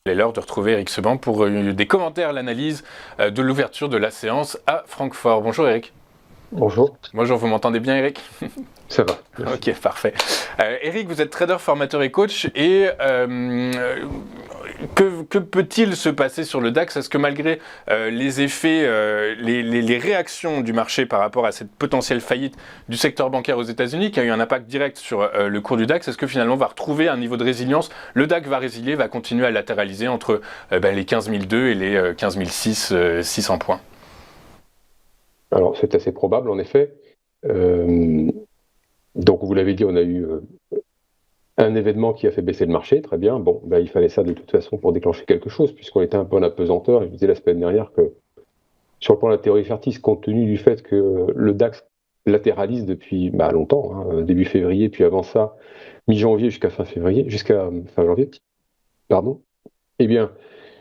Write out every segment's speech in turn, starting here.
Il est l'heure de retrouver Eric Seban pour des commentaires, l'analyse de l'ouverture de la séance à Francfort. Bonjour Eric. Bonjour. Bonjour, vous m'entendez bien Eric? Ça va. Merci. Ok, parfait. Eric, vous êtes trader, formateur et coach et que peut-il se passer sur le DAX? Est-ce que malgré les effets, les réactions du marché par rapport à cette potentielle faillite du secteur bancaire aux États-Unis, qui a eu un impact direct sur le cours du DAX, est-ce que finalement on va retrouver un niveau de résilience? Le DAX va résilier, va continuer à latéraliser entre les 15 002 et les 15 600 points? Alors, c'est assez probable, en effet. Donc, vous l'avez dit, on a eu un événement qui a fait baisser le marché, très bien. Bon, il fallait ça de toute façon pour déclencher quelque chose, puisqu'on était un peu en apesanteur. Et je vous disais la semaine dernière que, sur le plan de la théorie Fertis, compte tenu du fait que le DAX latéralise depuis longtemps, début février, puis avant ça, mi-janvier jusqu'à fin janvier, pardon, eh bien,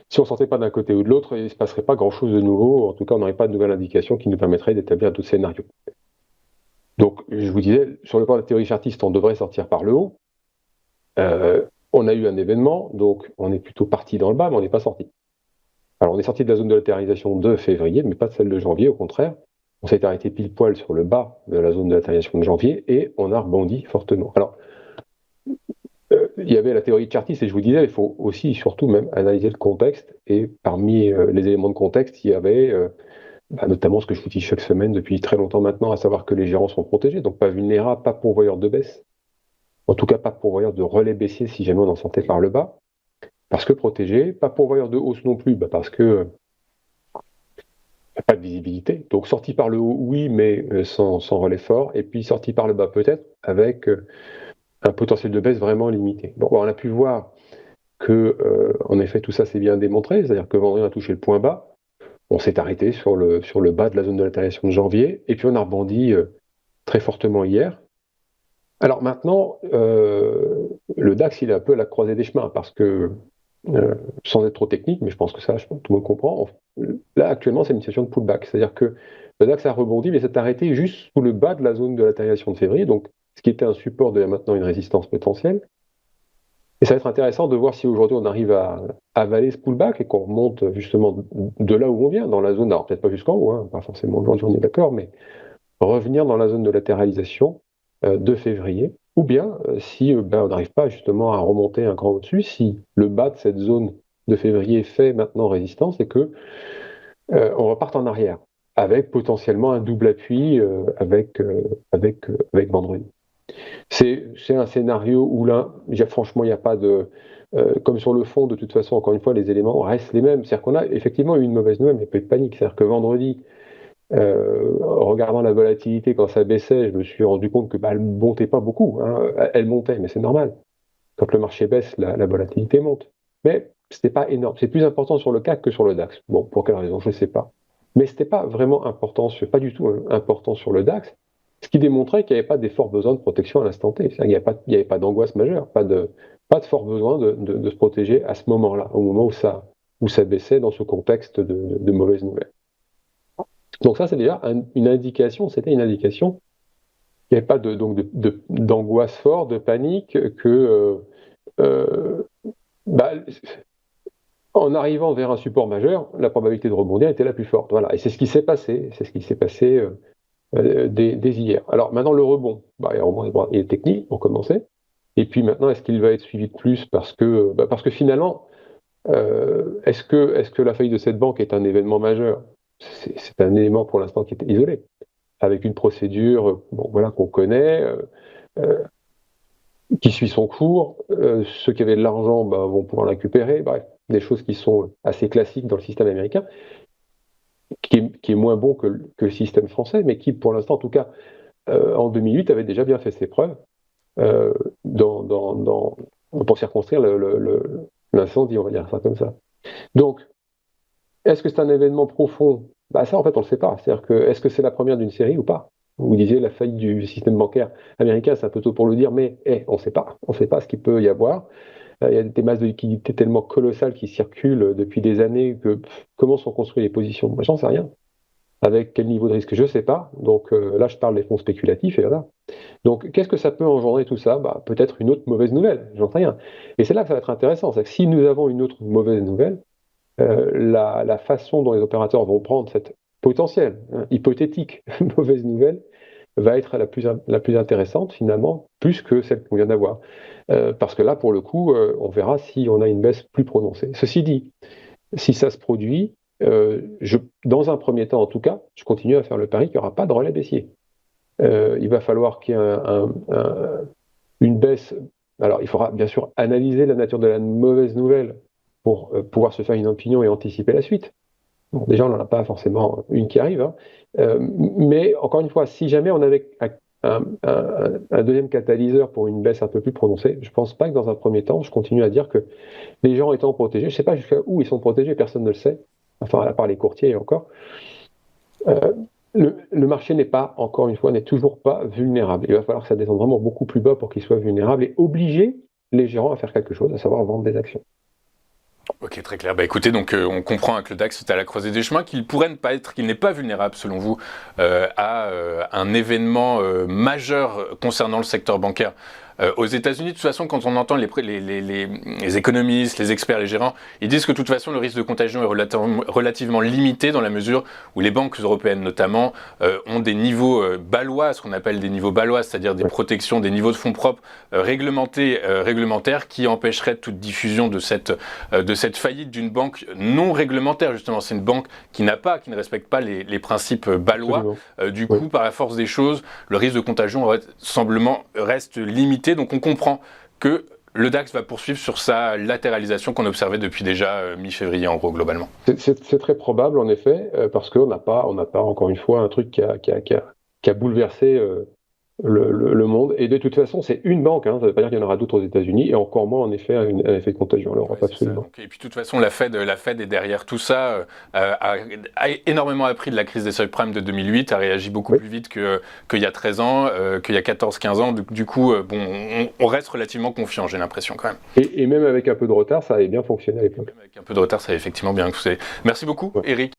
si on ne sortait pas d'un côté ou de l'autre, il ne se passerait pas grand-chose de nouveau. En tout cas, on n'aurait pas de nouvelle indication qui nous permettrait d'établir d'autres scénarios. Donc, je vous disais, sur le plan de la théorie chartiste, on devrait sortir par le haut. On a eu un événement, donc on est plutôt parti dans le bas, mais on n'est pas sorti. Alors, on est sorti de la zone de latéralisation de février, mais pas de celle de janvier, au contraire. On s'est arrêté pile poil sur le bas de la zone de latéralisation de janvier et on a rebondi fortement. Alors, il y avait la théorie de Chartis, et je vous disais, il faut aussi, surtout même, analyser le contexte. Et parmi les éléments de contexte, il y avait notamment ce que je vous dis chaque semaine depuis très longtemps maintenant, à savoir que les gérants sont protégés, donc pas vulnérables, pas pourvoyeurs de baisse, en tout cas pas pourvoyeurs de relais baissier si jamais on en sortait par le bas, parce que protégés, pas pourvoyeurs de hausse non plus, parce que pas de visibilité. Donc sorti par le haut, oui, mais sans relais fort, et puis sorti par le bas peut-être, avec un potentiel de baisse vraiment limité. Bon, on a pu voir que, en effet, tout ça s'est bien démontré, c'est-à-dire que vendredi on a touché le point bas, on s'est arrêté sur le bas de la zone de latéralisation de janvier, et puis on a rebondi très fortement hier. Alors maintenant, le DAX, il est un peu à la croisée des chemins, parce que, sans être trop technique, mais je pense que ça, tout le monde comprend, là actuellement c'est une situation de pullback, c'est-à-dire que le DAX a rebondi, mais s'est arrêté juste sous le bas de la zone de latéralisation de février, donc ce qui était un support devient maintenant une résistance potentielle. Et ça va être intéressant de voir si aujourd'hui on arrive à avaler ce pullback et qu'on remonte justement de là où on vient, dans la zone, alors peut-être pas jusqu'en haut, pas forcément aujourd'hui on est d'accord, mais revenir dans la zone de latéralisation de février, ou bien si on n'arrive pas justement à remonter un grand au-dessus, si le bas de cette zone de février fait maintenant résistance et que on reparte en arrière, avec potentiellement un double appui avec vendredi. C'est un scénario où là, franchement, il n'y a pas de... comme sur le fond, de toute façon, encore une fois, les éléments restent les mêmes. C'est-à-dire qu'on a effectivement eu une mauvaise nouvelle, mais pas de panique. C'est-à-dire que vendredi, regardant la volatilité quand ça baissait, je me suis rendu compte que elle ne montait pas beaucoup. Elle montait, mais c'est normal. Quand le marché baisse, la volatilité monte. Mais ce n'était pas énorme. C'est plus important sur le CAC que sur le DAX. Bon, pour quelle raison, je ne sais pas. Mais ce n'était pas vraiment important, pas du tout important sur le DAX, ce qui démontrait qu'il n'y avait pas d'effort besoin de protection à l'instant T. Il n'y avait pas d'angoisse majeure, pas de fort besoin de se protéger à ce moment-là, au moment où ça baissait dans ce contexte de mauvaises nouvelles. Donc ça, c'est déjà une indication, c'était une indication qu'il n'y avait pas d'angoisse forte, de panique, que en arrivant vers un support majeur, la probabilité de rebondir était la plus forte. Voilà. Et c'est ce qui s'est passé. C'est ce qui s'est passé dès hier. Alors maintenant, le rebond, il est technique pour commencer. Et puis maintenant, est-ce qu'il va être suivi de plus parce que finalement, est-ce que la faillite de cette banque est un événement majeur? C'est un élément pour l'instant qui est isolé, avec une procédure qu'on connaît, qui suit son cours. Ceux qui avaient de l'argent vont pouvoir la récupérer. Bref, des choses qui sont assez classiques dans le système américain, qui est moins bon que le système français, mais qui, pour l'instant, en tout cas, en 2008, avait déjà bien fait ses preuves pour circonscrire l'incendie, on va dire ça comme ça. Donc, est-ce que c'est un événement profond? Ça, en fait, on ne le sait pas. C'est-à-dire que, est-ce que c'est la première d'une série ou pas? Vous disiez la faillite du système bancaire américain, c'est un peu tôt pour le dire, mais on ne sait pas. On ne sait pas ce qu'il peut y avoir. Il y a des masses de liquidités tellement colossales qui circulent depuis des années que comment sont construites les positions? Moi, j'en sais rien. Avec quel niveau de risque? Je ne sais pas. Donc là, je parle des fonds spéculatifs, et voilà. Donc, qu'est-ce que ça peut engendrer tout ça? Peut-être une autre mauvaise nouvelle, j'en sais rien. Et c'est là que ça va être intéressant, c'est que si nous avons une autre mauvaise nouvelle, la façon dont les opérateurs vont prendre cette potentielle, hypothétique mauvaise nouvelle va être la plus intéressante finalement, plus que celle qu'on vient d'avoir. Parce que là, pour le coup, on verra si on a une baisse plus prononcée. Ceci dit, si ça se produit, dans un premier temps en tout cas, je continue à faire le pari qu'il n'y aura pas de relais baissier. Il va falloir qu'il y ait une baisse. Alors, il faudra bien sûr analyser la nature de la mauvaise nouvelle pour pouvoir se faire une opinion et anticiper la suite. Bon, déjà, on n'en a pas forcément une qui arrive, hein. Mais encore une fois, si jamais on avait un deuxième catalyseur pour une baisse un peu plus prononcée, je ne pense pas que dans un premier temps, je continue à dire que les gens étant protégés, je ne sais pas jusqu'à où ils sont protégés, personne ne le sait, enfin à part les courtiers et encore, le marché n'est pas, encore une fois, n'est toujours pas vulnérable. Il va falloir que ça descende vraiment beaucoup plus bas pour qu'il soit vulnérable et obliger les gérants à faire quelque chose, à savoir vendre des actions. Ok, très clair. Écoutez, donc on comprend que le DAX est à la croisée des chemins, qu'il pourrait ne pas être, qu'il n'est pas vulnérable selon vous à un événement majeur concernant le secteur bancaire. Aux États-Unis, de toute façon, quand on entend les économistes, les experts, les gérants, ils disent que de toute façon, le risque de contagion est relativement limité dans la mesure où les banques européennes, notamment, ont des niveaux balois, ce qu'on appelle des niveaux balois, c'est-à-dire des protections, des niveaux de fonds propres réglementaires qui empêcheraient toute diffusion de cette faillite d'une banque non réglementaire, justement. C'est une banque qui ne respecte pas les principes balois. Du coup, par la force des choses, le risque de contagion reste limité. Donc on comprend que le DAX va poursuivre sur sa latéralisation qu'on observait depuis déjà mi-février, en gros, globalement. C'est très probable, en effet, parce qu'on n'a pas, encore une fois, un truc qui a bouleversé le monde. Et de toute façon, c'est une banque, hein, ça ne veut pas dire qu'il y en aura d'autres aux États-Unis, et encore moins, en effet, un effet de contagion en Europe, absolument. Donc, et puis, de toute façon, la Fed est derrière tout ça, a énormément appris de la crise des subprimes de 2008, a réagi beaucoup plus vite qu'il y a 13 ans, qu'il y a 14-15 ans. Du coup, on reste relativement confiant, j'ai l'impression, quand même. Et même avec un peu de retard, ça avait bien fonctionné à l'époque. Même avec un peu de retard, ça avait effectivement bien fonctionné. Merci beaucoup, Eric.